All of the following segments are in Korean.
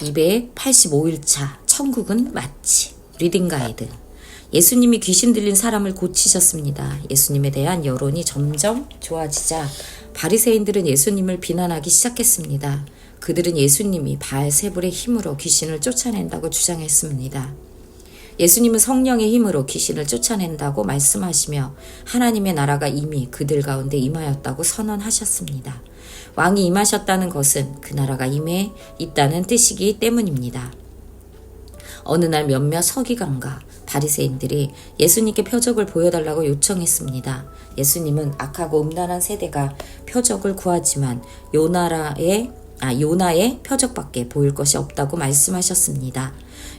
285일차 천국은 맞지. 리딩 가이드. 예수님이 귀신 들린 사람을 고치셨습니다. 예수님에 대한 여론이 점점 좋아지자 바리새인들은 예수님을 비난하기 시작했습니다. 그들은 예수님이 바알세불의 힘으로 귀신을 쫓아낸다고 주장했습니다. 예수님은 성령의 힘으로 귀신을 쫓아낸다고 말씀하시며 하나님의 나라가 이미 그들 가운데 임하였다고 선언하셨습니다. 왕이 임하셨다는 것은 그 나라가 임해 있다는 뜻이기 때문입니다. 어느 날 몇몇 서기관과 바리새인들이 예수님께 표적을 보여달라고 요청했습니다. 예수님은 악하고 음란한 세대가 표적을 구하지만 요나의 표적밖에 보일 것이 없다고 말씀하셨습니다.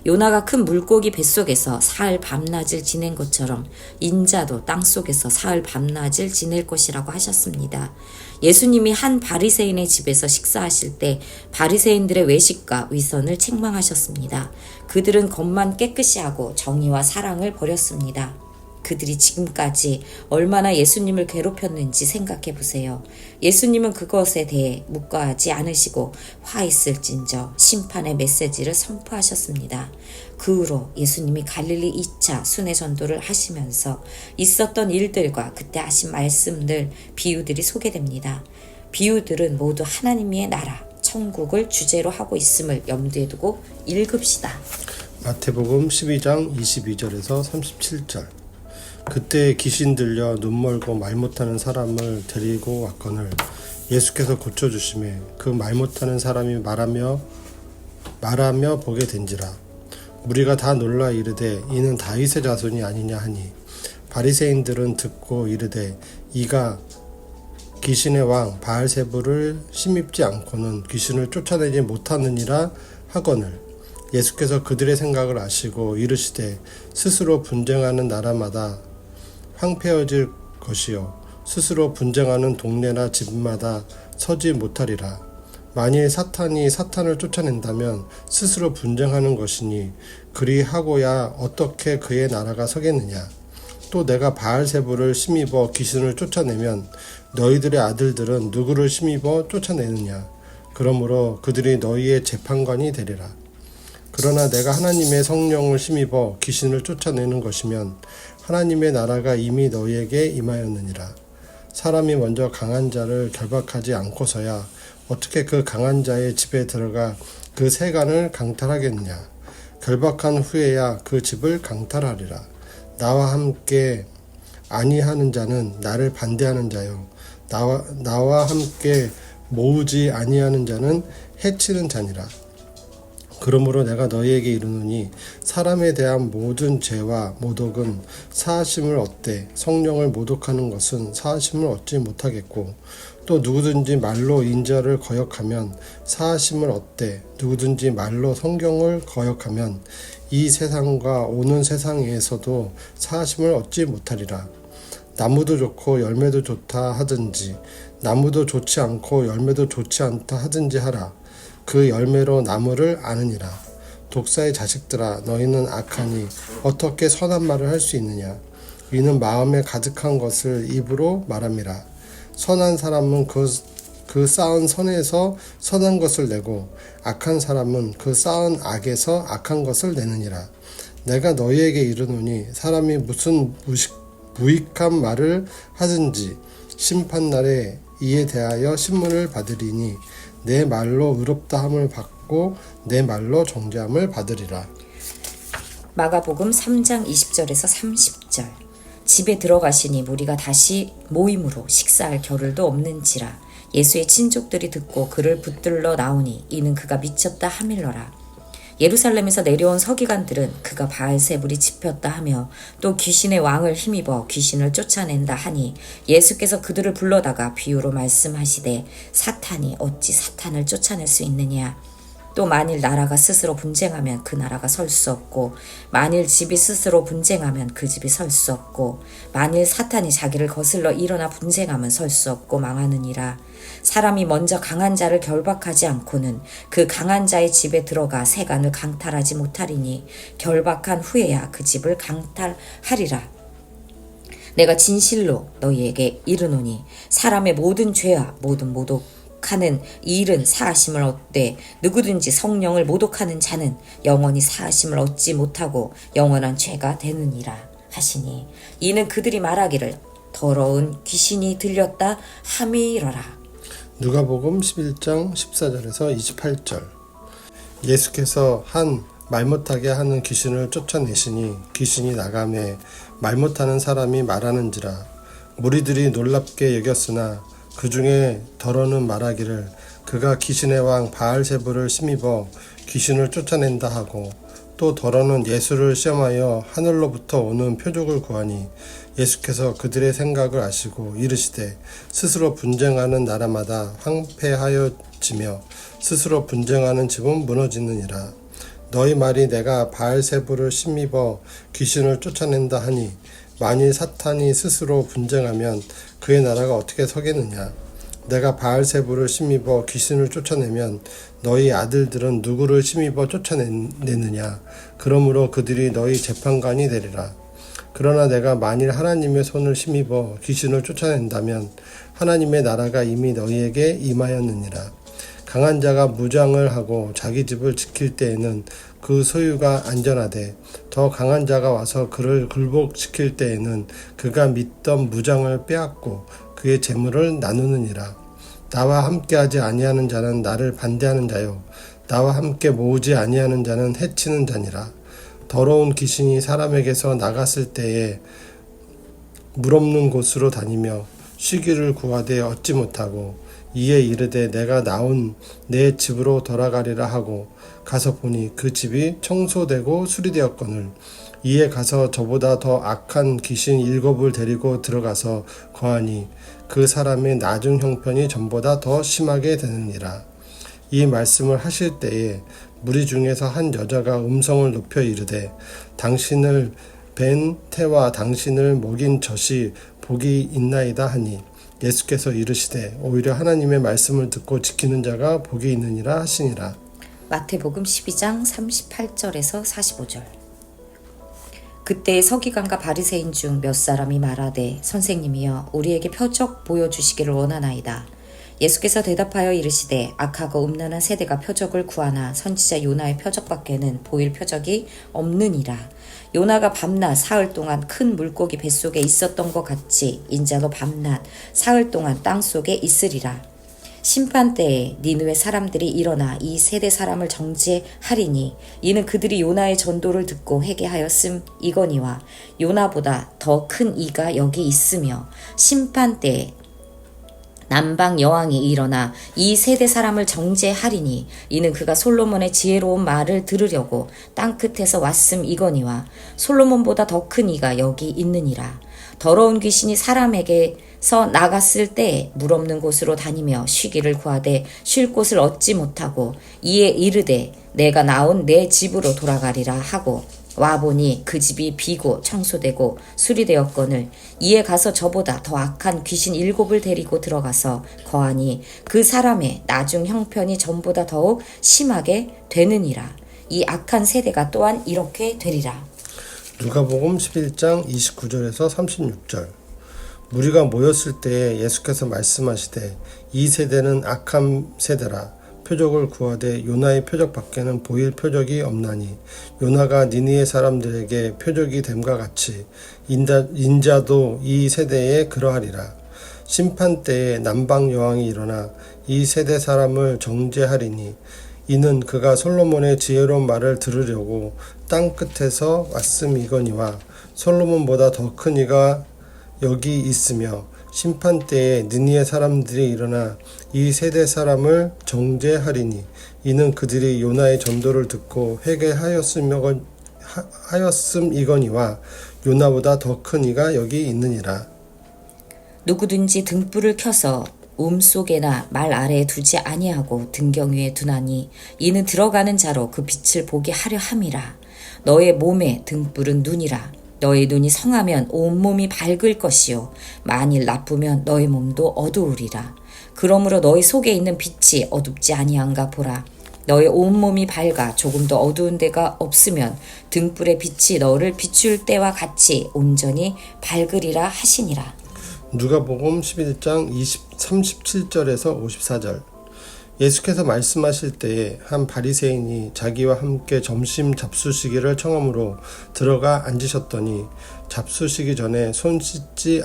요나가 큰 물고기 뱃속에서 사흘 밤낮을 지낸 것처럼 인자도 땅속에서 사흘 밤낮을 지낼 것이라고 하셨습니다. 예수님이 한 바리새인의 집에서 식사하실 때 바리새인들의 외식과 위선을 책망하셨습니다. 그들은 겉만 깨끗이 하고 정의와 사랑을 버렸습니다. 그들이 지금까지 얼마나 예수님을 괴롭혔는지 생각해 보세요. 예수님은 그것에 대해 묵과하지 않으시고 화 있을진저 심판의 메시지를 선포하셨습니다. 그 후로 예수님이 갈릴리 2차 순회 전도를 하시면서 있었던 일들과 그때 하신 말씀들, 비유들이 소개됩니다. 비유들은 모두 하나님의 나라, 천국을 주제로 하고 있음을 염두에 두고 읽읍시다. 마태복음 12장 22절에서 37절. 그때 귀신 들려 눈 멀고 말 못하는 사람을 데리고 왔거늘 예수께서 고쳐주심에 그 말 못하는 사람이 말하며 보게 된지라. 무리가 다 놀라 이르되 이는 다윗의 자손이 아니냐 하니 바리새인들은 듣고 이르되 이가 귀신의 왕 바알세불을 힘입지 않고는 귀신을 쫓아내지 못하느니라 하거늘 예수께서 그들의 생각을 아시고 이르시되 스스로 분쟁하는 나라마다 황폐해질 것이요 스스로 분쟁하는 동네나 집마다 서지 못하리라. 만일 사탄이 사탄을 쫓아낸다면 스스로 분쟁하는 것이니 그리하고야 어떻게 그의 나라가 서겠느냐. 또 내가 바알세불을 힘입어 귀신을 쫓아내면 너희들의 아들들은 누구를 힘입어 쫓아내느냐. 그러므로 그들이 너희의 재판관이 되리라. 그러나 내가 하나님의 성령을 힘입어 귀신을 쫓아내는 것이면 하나님의 나라가 이미 너희에게 임하였느니라. 사람이 먼저 강한 자를 결박하지 않고서야 어떻게 그 강한 자의 집에 들어가 그 세간을 강탈하겠느냐. 결박한 후에야 그 집을 강탈하리라. 나와 함께 아니하는 자는 나를 반대하는 자요 나와 함께 모으지 아니하는 자는 해치는 자니라. 그러므로 내가 너희에게 이르노니 사람에 대한 모든 죄와 모독은 사하심을 얻되 성령을 모독하는 것은 사하심을 얻지 못하겠고 또 누구든지 말로 인자를 거역하면 사하심을 얻되 누구든지 말로 성경을 거역하면 이 세상과 오는 세상에서도 사하심을 얻지 못하리라. 나무도 좋고 열매도 좋다 하든지 나무도 좋지 않고 열매도 좋지 않다 하든지 하라. 그 열매로 나무를 아느니라. 독사의 자식들아 너희는 악하니 어떻게 선한 말을 할 수 있느냐. 이는 마음에 가득한 것을 입으로 말함이라. 선한 사람은 그 쌓은 선에서 선한 것을 내고 악한 사람은 그 쌓은 악에서 악한 것을 내느니라. 내가 너희에게 이르노니 사람이 무슨 무익한 말을 하든지 심판날에 이에 대하여 신문을 받으리니 내 말로 의롭다함을 받고 내 말로 정죄함을 받으리라. 마가복음 3장 20절에서 30절. 집에 들어가시니 무리가 다시 모임으로 식사할 겨를도 없는지라. 예수의 친족들이 듣고 그를 붙들러 나오니 이는 그가 미쳤다 하밀러라. 예루살렘에서 내려온 서기관들은 그가 바알세불이 집혔다 하며 또 귀신의 왕을 힘입어 귀신을 쫓아낸다 하니 예수께서 그들을 불러다가 비유로 말씀하시되 사탄이 어찌 사탄을 쫓아낼 수 있느냐. 또 만일 나라가 스스로 분쟁하면 그 나라가 설 수 없고 만일 집이 스스로 분쟁하면 그 집이 설 수 없고 만일 사탄이 자기를 거슬러 일어나 분쟁하면 설 수 없고 망하느니라. 사람이 먼저 강한 자를 결박하지 않고는 그 강한 자의 집에 들어가 세간을 강탈하지 못하리니 결박한 후에야 그 집을 강탈하리라. 내가 진실로 너희에게 이르노니 사람의 모든 죄와 모든 모독 모독하는 이 일은 사하심을 얻되 누구든지 성령을 모독하는 자는 영원히 사하심을 얻지 못하고 영원한 죄가 되느니라 하시니 이는 그들이 말하기를 더러운 귀신이 들렸다 함이러라. 누가복음 11장 14절에서 28절. 예수께서 한 말 못하게 하는 귀신을 쫓아내시니 귀신이 나가매 말 못하는 사람이 말하는지라. 무리들이 놀랍게 여겼으나 그 중에 더러는 말하기를 그가 귀신의 왕 바알세불을 힘입어 귀신을 쫓아낸다 하고, 또 더러는 예수를 시험하여 하늘로부터 오는 표적을 구하니 예수께서 그들의 생각을 아시고 이르시되 스스로 분쟁하는 나라마다 황폐하여지며 스스로 분쟁하는 집은 무너지느니라. 너희 말이 내가 바알세불을 힘입어 귀신을 쫓아낸다 하니 만일 사탄이 스스로 분쟁하면 그의 나라가 어떻게 서겠느냐. 내가 바알세불을 힘입어 귀신을 쫓아내면 너희 아들들은 누구를 힘입어 쫓아내느냐. 그러므로 그들이 너희 재판관이 되리라. 그러나 내가 만일 하나님의 손을 힘입어 귀신을 쫓아낸다면 하나님의 나라가 이미 너희에게 임하였느니라. 강한 자가 무장을 하고 자기 집을 지킬 때에는 그 소유가 안전하되 더 강한 자가 와서 그를 굴복시킬 때에는 그가 믿던 무장을 빼앗고 그의 재물을 나누느니라. 나와 함께하지 아니하는 자는 나를 반대하는 자요 나와 함께 모으지 아니하는 자는 해치는 자니라. 더러운 귀신이 사람에게서 나갔을 때에 물 없는 곳으로 다니며 쉬기를 구하되 얻지 못하고 이에 이르되 내가 나온 내 집으로 돌아가리라 하고 가서 보니 그 집이 청소되고 수리되었거늘 이에 가서 저보다 더 악한 귀신 7을 데리고 들어가서 거하니 그 사람의 나중 형편이 전보다 더 심하게 되느니라. 이 말씀을 하실 때에 무리 중에서 한 여자가 음성을 높여 이르되 당신을 뵌 태와 당신을 먹인 젖이 복이 있나이다 하니 예수께서 이르시되 오히려 하나님의 말씀을 듣고 지키는 자가 복이 있느니라 하시니라. 마태복음 12장 38절에서 45절. 그때 서기관과 바리새인 중 몇 사람이 말하되 선생님이여 우리에게 표적 보여주시기를 원하나이다. 예수께서 대답하여 이르시되 악하고 음란한 세대가 표적을 구하나 선지자 요나의 표적밖에는 보일 표적이 없느니라. 요나가 밤낮 사흘 동안 큰 물고기 뱃속에 있었던 것 같이 인자도 밤낮 사흘 동안 땅속에 있으리라. 심판때에 니느웨 사람들이 일어나 이 세대 사람을 정죄하리니 이는 그들이 요나의 전도를 듣고 회개하였음이거니와 요나보다 더 큰 이가 여기 있으며 심판때에 남방 여왕이 일어나 이 세대 사람을 정죄하리니 이는 그가 솔로몬의 지혜로운 말을 들으려고 땅끝에서 왔음이거니와 솔로몬보다 더 큰 이가 여기 있느니라. 더러운 귀신이 사람에게서 나갔을 때 물 없는 곳으로 다니며 쉬기를 구하되 쉴 곳을 얻지 못하고 이에 이르되 내가 나온 내 집으로 돌아가리라 하고 와보니 그 집이 비고 청소되고 수리되었거늘 이에 가서 저보다 더 악한 귀신 7을 데리고 들어가서 거하니 그 사람의 나중 형편이 전보다 더욱 심하게 되느니라. 이 악한 세대가 또한 이렇게 되리라. 누가복음 11장 29절에서 36절. 무리가 모였을 때에 예수께서 말씀하시되 이 세대는 악한 세대라. 표적을 구하되 요나의 표적밖에는 보일 표적이 없나니 요나가 니느웨 사람들에게 표적이 됨과 같이 인자도 이 세대에 그러하리라. 심판 때에 남방 여왕이 일어나 이 세대 사람을 정죄하리니 이는 그가 솔로몬의 지혜로운 말을 들으려고 땅 끝에서 왔음이거니와 솔로몬보다 더 큰 이가 여기 있으며 심판 때에 느니의 사람들이 일어나 이 세대 사람을 정죄하리니 이는 그들이 요나의 전도를 듣고 회개하였음이거니와 요나보다 더 큰 이가 여기 있느니라. 누구든지 등불을 켜서 속에나 말 아래에 두지 아니하고 등경 위에 두나니 이는 들어가는 자로 그 빛을 보게 하려 함이라. 너의 몸에 등불은 눈이라. 너의 눈이 성하면 온몸이 밝을 것이요 만일 나쁘면 너의 몸도 어두우리라. 그러므로 너희 속에 있는 빛이 어둡지 아니한가 보라. 너의 온몸이 밝아 조금도 어두운 데가 없으면 등불의 빛이 너를 비출 때와 같이 온전히 밝으리라 하시니라. 누가복음 11장 37절에서 54절. 예수께서 말씀하실 때에 한 바리새인이 자기와 함께 점심 잡수시기를 청함으로 들어가 앉으셨더니 잡수시기 전에 손 씻지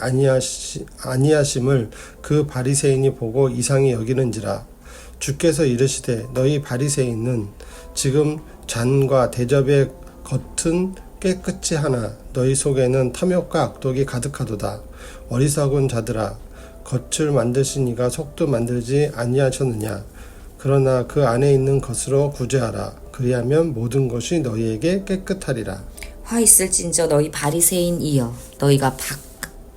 아니하심을 그 바리새인이 보고 이상히 여기는지라. 주께서 이르시되 너희 바리새인은 지금 잔과 대접의 겉은 깨끗이 하나 너희 속에는 탐욕과 악독이 가득하도다. 어리석은 자들아, 겉을 만드신 이가 속도 만들지 아니하셨느냐. 그러나 그 안에 있는 것으로 구제하라. 그리하면 모든 것이 너희에게 깨끗하리라. 화 있을진저 너희 바리새인이여, 너희가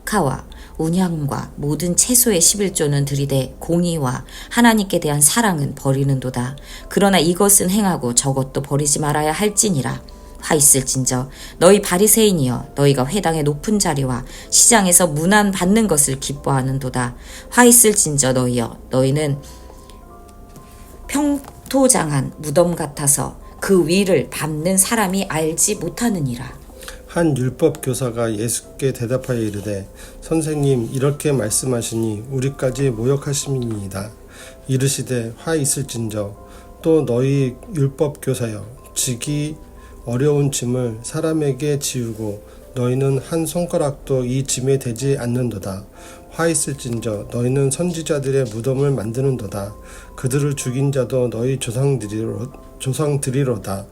박하와 운향과 모든 채소의 11조는 들이되 공의와 하나님께 대한 사랑은 버리는도다. 그러나 이것은 행하고 저것도 버리지 말아야 할지니라. 화 있을진저 너희 바리새인이여, 너희가 회당의 높은 자리와 시장에서 문안 받는 것을 기뻐하는도다. 화 있을진저 너희여, 너희는 평토장한 무덤 같아서 그 위를 밟는 사람이 알지 못하느니라. 한 율법 교사가 예수께 대답하여 이르되 선생님, 이렇게 말씀하시니 우리까지 모욕하심이니이다. 이르시되 화 있을진저 또 너희 율법 교사여, 지기 어려운 짐을 사람에게 지우고 너희는 한 손가락도 이 짐에 대지 않는도다. 화 있을진저 너희는 선지자들의 무덤을 만드는도다. 그들을 죽인 자도 너희 조상들이로다.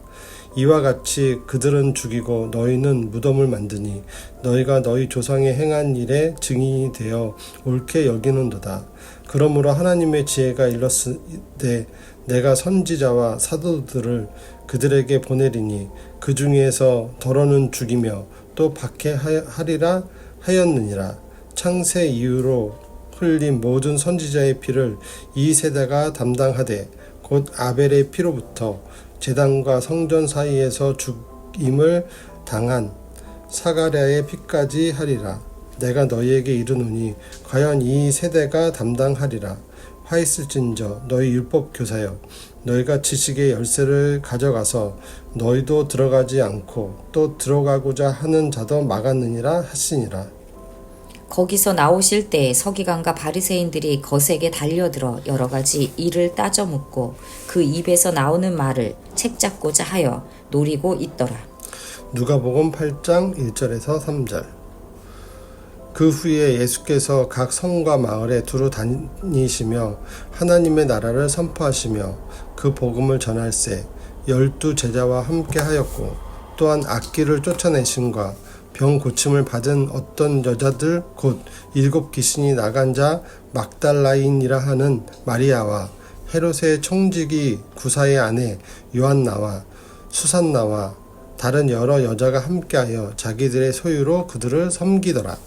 이와 같이 그들은 죽이고 너희는 무덤을 만드니 너희가 너희 조상이 행한 일에 증인이 되어 옳게 여기는도다. 그러므로 하나님의 지혜가 일렀으되 내가 선지자와 사도들을 그들에게 보내리니 그 중에서 더러는 죽이며 또 박해하리라 하였느니라. 창세 이후로 흘린 모든 선지자의 피를 이 세대가 담당하되 곧 아벨의 피로부터 제단과 성전 사이에서 죽임을 당한 사가랴의 피까지 하리라. 내가 너희에게 이르노니 과연 이 세대가 담당하리라. 화 있을진저 너희 율법 교사여, 너희가 지식의 열쇠를 가져가서 너희도 들어가지 않고 또 들어가고자 하는 자도 막았느니라 하시니라. 거기서 나오실 때에 서기관과 바리새인들이 거세게 달려들어 여러 가지 일을 따져 묻고 그 입에서 나오는 말을 책잡고자 하여 노리고 있더라. 누가복음 8장 1절에서 3절. 그 후에 예수께서 각 성과 마을에 두루 다니시며 하나님의 나라를 선포하시며 그 복음을 전할세 12 제자와 함께 하였고, 또한 악귀를 쫓아내심과 병 고침을 받은 어떤 여자들 곧 7 귀신이 나간 자 막달라인이라 하는 마리아와 헤롯의 총지기 구사의 아내 요한나와 수산나와 다른 여러 여자가 함께하여 자기들의 소유로 그들을 섬기더라.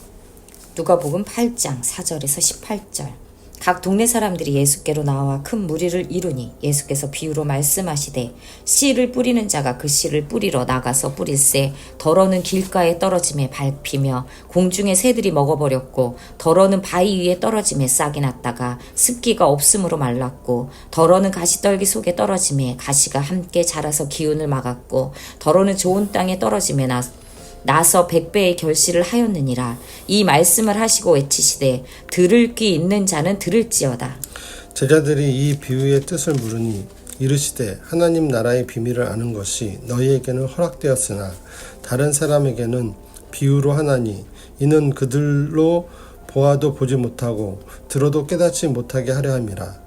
누가복음 8장 4절에서 18절. 각 동네 사람들이 예수께로 나와 큰 무리를 이루니 예수께서 비유로 말씀하시되 씨를 뿌리는 자가 그 씨를 뿌리러 나가서 뿌릴새 덜어는 길가에 떨어짐에 밟히며 공중의 새들이 먹어버렸고, 덜어는 바위 위에 떨어짐에 싹이 났다가 습기가 없음으로 말랐고, 덜어는 가시떨기 속에 떨어짐에 가시가 함께 자라서 기운을 막았고, 덜어는 좋은 땅에 떨어짐에 나서 100배의 결실을 하였느니라. 이 말씀을 하시고 외치시되 들을 귀 있는 자는 들을지어다. 제자들이 이 비유의 뜻을 물으니 이르시되 하나님 나라의 비밀을 아는 것이 너희에게는 허락되었으나 다른 사람에게는 비유로 하나니 이는 그들로 보아도 보지 못하고 들어도 깨닫지 못하게 하려 함이라.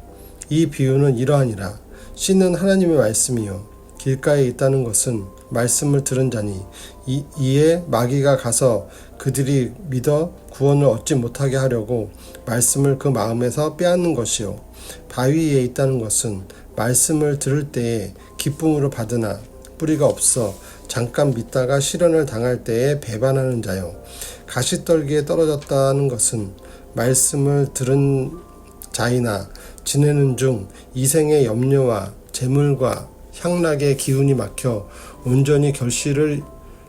이 비유는 이러하니라. 씨는 하나님의 말씀이요 길가에 있다는 것은 말씀을 들은 자니 이에 마귀가 가서 그들이 믿어 구원을 얻지 못하게 하려고 말씀을 그 마음에서 빼앗는 것이요 바위 위에 있다는 것은 말씀을 들을 때에 기쁨으로 받으나 뿌리가 없어 잠깐 믿다가 시련을 당할 때에 배반하는 자요 가시떨기에 떨어졌다는 것은 말씀을 들은 자이나 지내는 중 이생의 염려와 재물과 향락의 기운이 막혀 온전히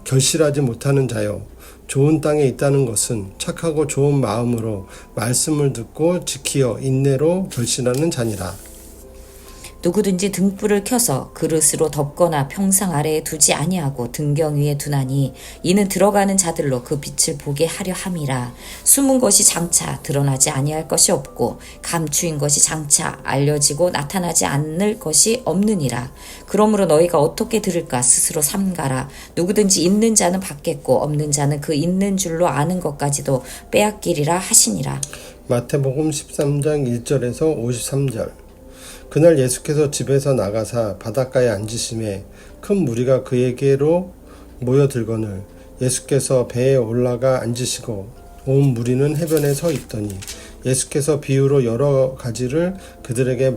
결실하지 못하는 자요 좋은 땅에 있다는 것은 착하고 좋은 마음으로 말씀을 듣고 지키어 인내로 결실하는 자니라. 누구든지 등불을 켜서 그릇으로 덮거나 평상 아래에 두지 아니하고 등경 위에 두나니 이는 들어가는 자들로 그 빛을 보게 하려 함이라. 숨은 것이 장차 드러나지 아니할 것이 없고 감추인 것이 장차 알려지고 나타나지 않을 것이 없느니라. 그러므로 너희가 어떻게 들을까 스스로 삼가라. 누구든지 있는 자는 받겠고 없는 자는 그 있는 줄로 아는 것까지도 빼앗기리라 하시니라. 마태복음 13장 1절에서 53절. 그날 예수께서 집에서 나가사 바닷가에 앉으심에 큰 무리가 그에게로 모여들거늘 예수께서 배에 올라가 앉으시고 온 무리는 해변에 서 있더니 예수께서 비유로 여러 가지를 그들에게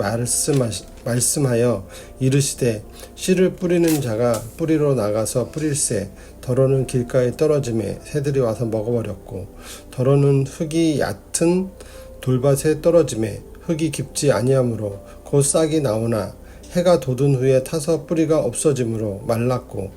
말씀하여 이르시되 씨를 뿌리는 자가 뿌리로 나가서 뿌릴새 더러는 길가에 떨어짐에 새들이 와서 먹어버렸고 더러는 흙이 얕은 돌밭에 떨어짐에 흙이 깊지 아니하므로 곧 싹이 나오나 해가 돋은 후에 타서 뿌리가 없어지므로 말랐고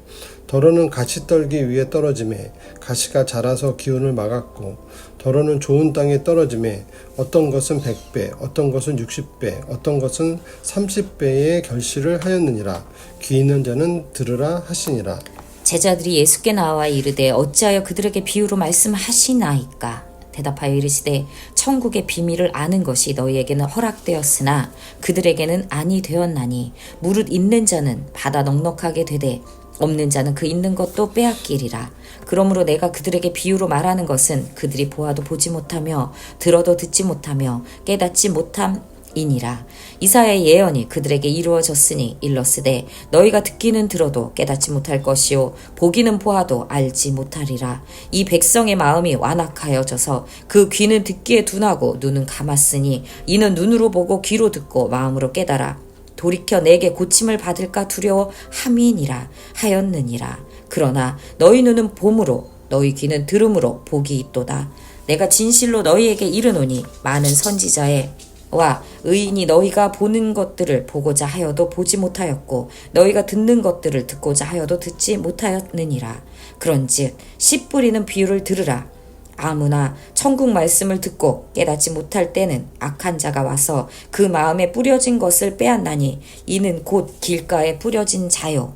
더러는 가시떨기 위에 떨어짐에 가시가 자라서 기운을 막았고 더러는 좋은 땅에 떨어짐에 어떤 것은 100배 어떤 것은 60배 어떤 것은 30배의 결실을 하였느니라. 귀 있는 자는 들으라 하시니라. 제자들이 예수께 나와 이르되 어찌하여 그들에게 비유로 말씀하시나이까. 대답하여 이르시되 천국의 비밀을 아는 것이 너희에게는 허락되었으나 그들에게는 아니 되었나니 무릇 있는 자는 받아 넉넉하게 되되 없는 자는 그 있는 것도 빼앗기리라. 그러므로 내가 그들에게 비유로 말하는 것은 그들이 보아도 보지 못하며 들어도 듣지 못하며 깨닫지 못함이니라. 이사야의 예언이 그들에게 이루어졌으니 일렀으되 너희가 듣기는 들어도 깨닫지 못할 것이요 보기는 보아도 알지 못하리라. 이 백성의 마음이 완악하여져서 그 귀는 듣기에 둔하고 눈은 감았으니 이는 눈으로 보고 귀로 듣고 마음으로 깨달아 돌이켜 내게 고침을 받을까 두려워함이니라 하였느니라. 그러나 너희 눈은 봄으로 너희 귀는 들음으로 복이 있도다. 내가 진실로 너희에게 이르노니 많은 선지자의 와 의인이 너희가 보는 것들을 보고자 하여도 보지 못하였고 너희가 듣는 것들을 듣고자 하여도 듣지 못하였느니라. 그런즉 씨 뿌리는 비유를 들으라. 아무나 천국 말씀을 듣고 깨닫지 못할 때는 악한 자가 와서 그 마음에 뿌려진 것을 빼앗나니 이는 곧 길가에 뿌려진 자요.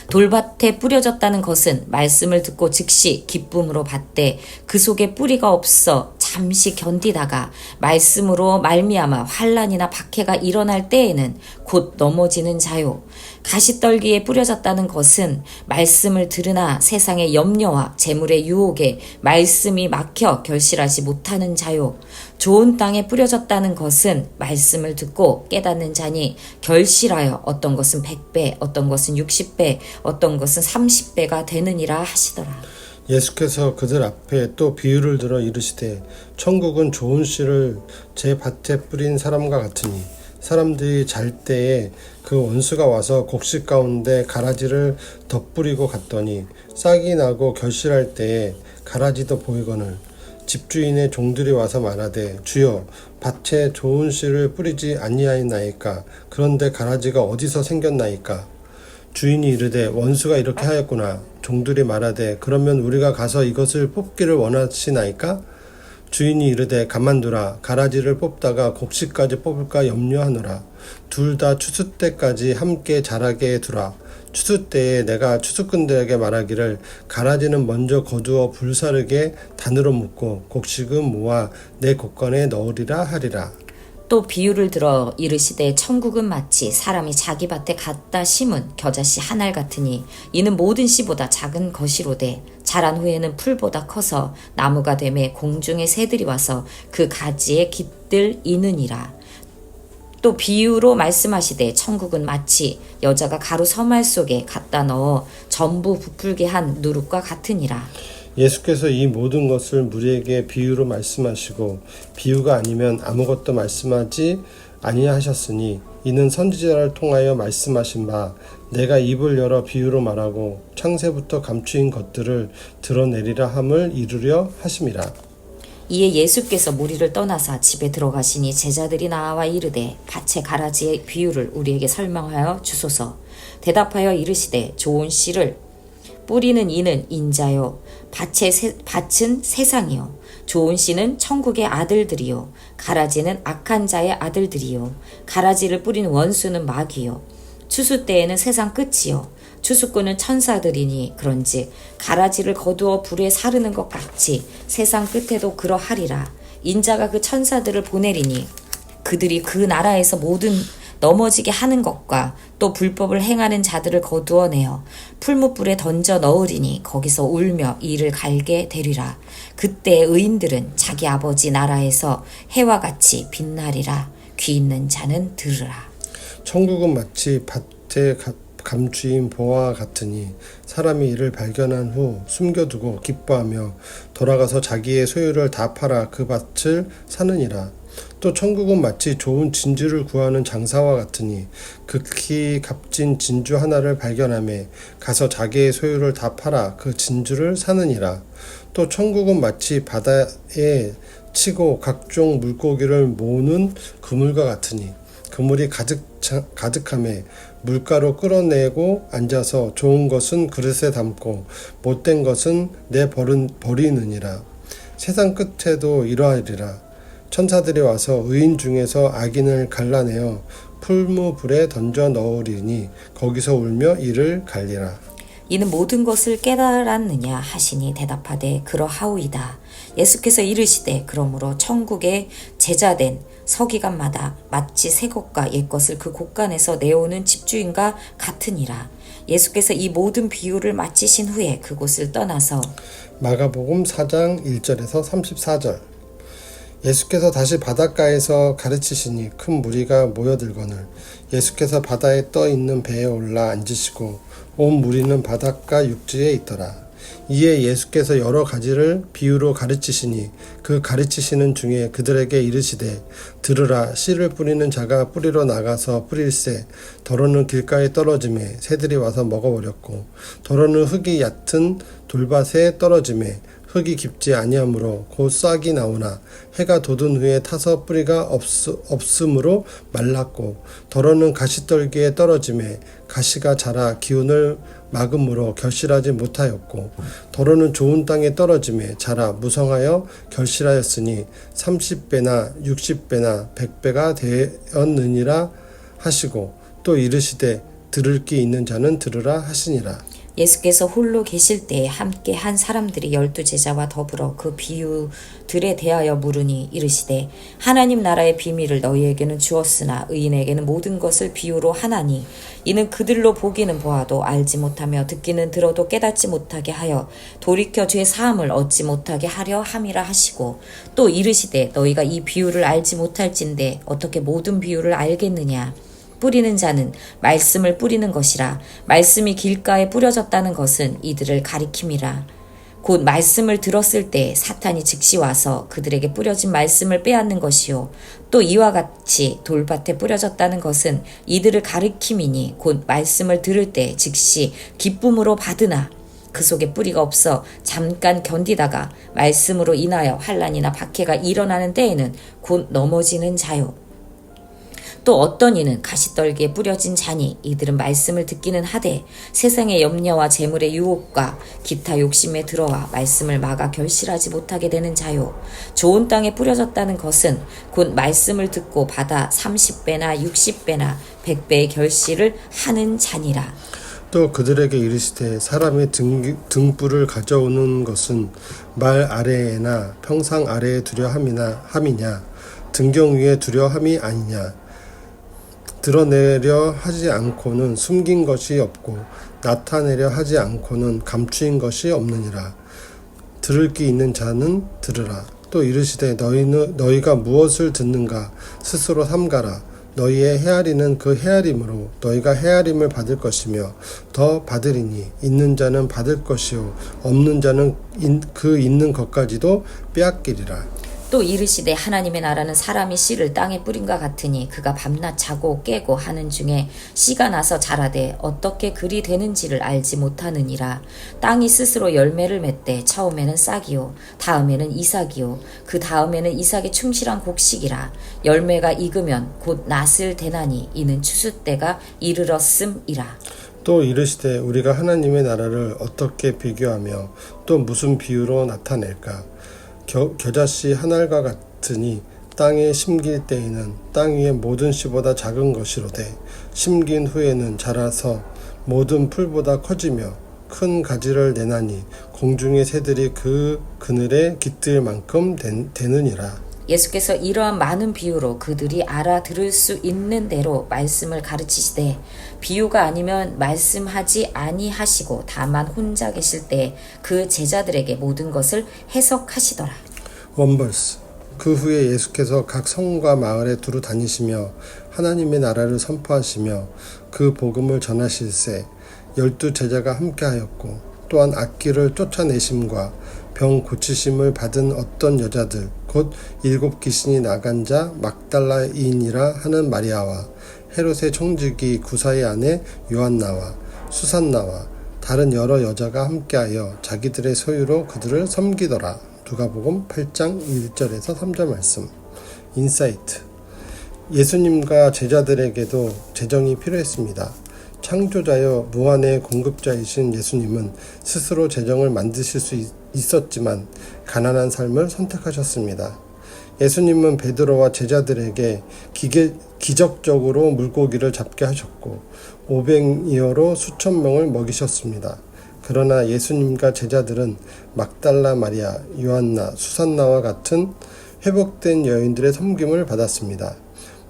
돌밭에 뿌려졌다는 것은 말씀을 듣고 즉시 기쁨으로 받되 그 속에 뿌리가 없어 잠시 견디다가 말씀으로 말미암아 환난이나 박해가 일어날 때에는 곧 넘어지는 자요. 가시떨기에 뿌려졌다는 것은 말씀을 들으나 세상의 염려와 재물의 유혹에 말씀이 막혀 결실하지 못하는 자요. 좋은 땅에 뿌려졌다는 것은 말씀을 듣고 깨닫는 자니 결실하여 어떤 것은 100배, 어떤 것은 60배, 어떤 것은 30배가 되느니라 하시더라. 예수께서 그들 앞에 또 비유를 들어 이르시되 천국은 좋은 씨를 제 밭에 뿌린 사람과 같으니 사람들이 잘 때에 그 원수가 와서 곡식 가운데 가라지를 덧뿌리고 갔더니 싹이 나고 결실할 때에 가라지도 보이거늘 집주인의 종들이 와서 말하되 주여 밭에 좋은 씨를 뿌리지 아니하였나이까. 그런데 가라지가 어디서 생겼나이까. 주인이 이르되 원수가 이렇게 하였구나. 종들이 말하되 그러면 우리가 가서 이것을 뽑기를 원하시나이까. 주인이 이르되 가만두라. 가라지를 뽑다가 곡식까지 뽑을까 염려하노라. 둘 다 추수 때까지 함께 자라게 두라. 추수 때에 내가 추수꾼들에게 말하기를 가라지는 먼저 거두어 불사르게 단으로 묶고 곡식은 모아 내 곡간에 넣으리라 하리라. 또 비유를 들어 이르시되 천국은 마치 사람이 자기 밭에 갖다 심은 겨자씨 한 알 같으니 이는 모든 씨보다 작은 것이로되 자란 후에는 풀보다 커서 나무가 되매 공중의 새들이 와서 그 가지에 깃들이느니라. 또 비유로 말씀하시되 천국은 마치 여자가 가루 서말 속에 갖다 넣어 전부 부풀게 한 누룩과 같으니라. 예수께서 이 모든 것을 무리에게 비유로 말씀하시고 비유가 아니면 아무것도 말씀하지 아니하셨으니 이는 선지자를 통하여 말씀하신 바 내가 입을 열어 비유로 말하고 창세부터 감추인 것들을 드러내리라 함을 이루려 하심이라. 이에 예수께서 무리를 떠나사 집에 들어가시니 제자들이 나와 이르되 밭의 가라지의 비유를 우리에게 설명하여 주소서. 대답하여 이르시되 좋은 씨를 뿌리는 이는 인자요 밭은 세상이요 좋은 씨는 천국의 아들들이요 가라지는 악한 자의 아들들이요 가라지를 뿌린 원수는 마귀요 추수 때에는 세상 끝이요 추수꾼은 천사들이니 그런즉 가라지를 거두어 불에 사르는 것 같이 세상 끝에도 그러하리라. 인자가 그 천사들을 보내리니 그들이 그 나라에서 모든 넘어지게 하는 것과 또 불법을 행하는 자들을 거두어내어 풀무불에 던져 넣으리니 거기서 울며 이를 갈게 되리라. 그때 의인들은 자기 아버지 나라에서 해와 같이 빛나리라. 귀 있는 자는 들으라. 천국은 마치 밭에 감추인 보화와 같으니 사람이 이를 발견한 후 숨겨두고 기뻐하며 돌아가서 자기의 소유를 다 팔아 그 밭을 사느니라. 또 천국은 마치 좋은 진주를 구하는 장사와 같으니 극히 값진 진주 하나를 발견하며 가서 자기의 소유를 다 팔아 그 진주를 사느니라. 또 천국은 마치 바다에 치고 각종 물고기를 모으는 그물과 같으니 그물이 가득함에 물가로 끌어내고 앉아서 좋은 것은 그릇에 담고 못된 것은 버리느니라. 세상 끝에도 이러하리라. 천사들이 와서 의인 중에서 악인을 갈라내어 풀무불에 던져 넣으리니 거기서 울며 이를 갈리라. 이는 모든 것을 깨달았느냐 하시니 대답하되 그러하오이다. 예수께서 이르시되 그러므로 천국에 제자된 서기관마다 마치 새 것과 옛 것을 그 곳간에서 내오는 집주인과 같으니라. 예수께서 이 모든 비유를 마치신 후에 그곳을 떠나서 마가복음 4장 1절에서 34절. 예수께서 다시 바닷가에서 가르치시니 큰 무리가 모여들거늘 예수께서 바다에 떠 있는 배에 올라 앉으시고 온 무리는 바닷가 육지에 있더라. 이에 예수께서 여러 가지를 비유로 가르치시니 그 가르치시는 중에 그들에게 이르시되 들으라. 씨를 뿌리는 자가 뿌리러 나가서 뿌릴새 더러는 길가에 떨어지매 새들이 와서 먹어버렸고 더러는 흙이 얕은 돌밭에 떨어지매 흙이 깊지 아니하므로 곧 싹이 나오나 해가 돋은 후에 타서 뿌리가 없으므로 말랐고 더러는 가시떨기에 떨어지매 가시가 자라 기운을 막음으로 결실하지 못하였고 더러는 좋은 땅에 떨어지매 자라 무성하여 결실하였으니 30배나 60배나 100배가 되었느니라 하시고 또 이르시되 들을 귀 있는 자는 들으라 하시니라. 예수께서 홀로 계실 때에 함께 한 사람들이 12제자와 더불어 그 비유들에 대하여 물으니 이르시되 하나님 나라의 비밀을 너희에게는 주었으나 의인에게는 모든 것을 비유로 하나니 이는 그들로 보기는 보아도 알지 못하며 듣기는 들어도 깨닫지 못하게 하여 돌이켜 죄 사함을 얻지 못하게 하려 함이라 하시고 또 이르시되 너희가 이 비유를 알지 못할진대 어떻게 모든 비유를 알겠느냐. 뿌리는 자는 말씀을 뿌리는 것이라. 말씀이 길가에 뿌려졌다는 것은 이들을 가리킴이라. 곧 말씀을 들었을 때 사탄이 즉시 와서 그들에게 뿌려진 말씀을 빼앗는 것이요. 또 이와 같이 돌밭에 뿌려졌다는 것은 이들을 가리킴이니 곧 말씀을 들을 때 즉시 기쁨으로 받으나 그 속에 뿌리가 없어 잠깐 견디다가 말씀으로 인하여 환난이나 박해가 일어나는 때에는 곧 넘어지는 자요. 또 어떤 이는 가시떨기에 뿌려진 자니 이들은 말씀을 듣기는 하되 세상의 염려와 재물의 유혹과 기타 욕심에 들어와 말씀을 막아 결실하지 못하게 되는 자요. 좋은 땅에 뿌려졌다는 것은 곧 말씀을 듣고 받아 30배나 60배나 100배의 결실을 하는 자니라. 또 그들에게 이르시되 사람의 등불을 가져오는 것은 말 아래에나 평상 아래에 두려 함이냐 등경 위에 두려 함이 아니냐. 드러내려 하지 않고는 숨긴 것이 없고 나타내려 하지 않고는 감추인 것이 없느니라. 들을 귀 있는 자는 들으라. 또 이르시되 너희가 무엇을 듣는가 스스로 삼가라. 너희의 헤아리는 그 헤아림으로 너희가 헤아림을 받을 것이며 더 받으리니 있는 자는 받을 것이요 없는 자는 그 있는 것까지도 빼앗기리라. 또 이르시되 하나님의 나라는 사람이 씨를 땅에 뿌린과 같으니 그가 밤낮 자고 깨고 하는 중에 씨가 나서 자라되 어떻게 그리 되는지를 알지 못하느니라. 땅이 스스로 열매를 맺되 처음에는 싹이요 다음에는 이삭이요 그 다음에는 이삭의 충실한 곡식이라. 열매가 익으면 곧 낫을 대나니 이는 추수 때가 이르렀음이라. 또 이르시되 우리가 하나님의 나라를 어떻게 비교하며 또 무슨 비유로 나타낼까. 겨자씨 한 알과 같으니 땅에 심길 때에는 땅 위의 모든 씨보다 작은 것이로되 심긴 후에는 자라서 모든 풀보다 커지며 큰 가지를 내나니 공중의 새들이 그 그늘에 깃들 만큼 되느니라. 예수께서 이러한 많은 비유로 그들이 알아들을 수 있는 대로 말씀을 가르치시되 비유가 아니면 말씀하지 아니하시고 다만 혼자 계실 때 그 제자들에게 모든 것을 해석하시더라. 원벌스. 그 후에 예수께서 각 성과 마을에 두루 다니시며 하나님의 나라를 선포하시며 그 복음을 전하실세 12 제자가 함께하였고 또한 악귀를 쫓아내심과 병 고치심을 받은 어떤 여자들 곧 7 귀신이 나간 자 막달라인이라 하는 마리아와 헤롯의 총직이 구사의 아내 요한나와 수산나와 다른 여러 여자가 함께하여 자기들의 소유로 그들을 섬기더라. 누가복음 8장 1절에서 3절 말씀. 인사이트. 예수님과 제자들에게도 재정이 필요했습니다. 창조자여 무한의 공급자이신 예수님은 스스로 재정을 만드실 수 있었지만 가난한 삶을 선택하셨습니다. 예수님은 베드로와 제자들에게 기적적으로 물고기를 잡게 하셨고 500이어로 수천 명을 먹이셨습니다. 그러나 예수님과 제자들은 막달라 마리아, 요한나, 수산나와 같은 회복된 여인들의 섬김을 받았습니다.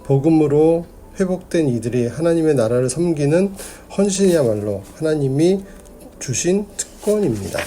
복음으로 회복된 이들이 하나님의 나라를 섬기는 헌신이야말로 하나님이 주신 특권입니다.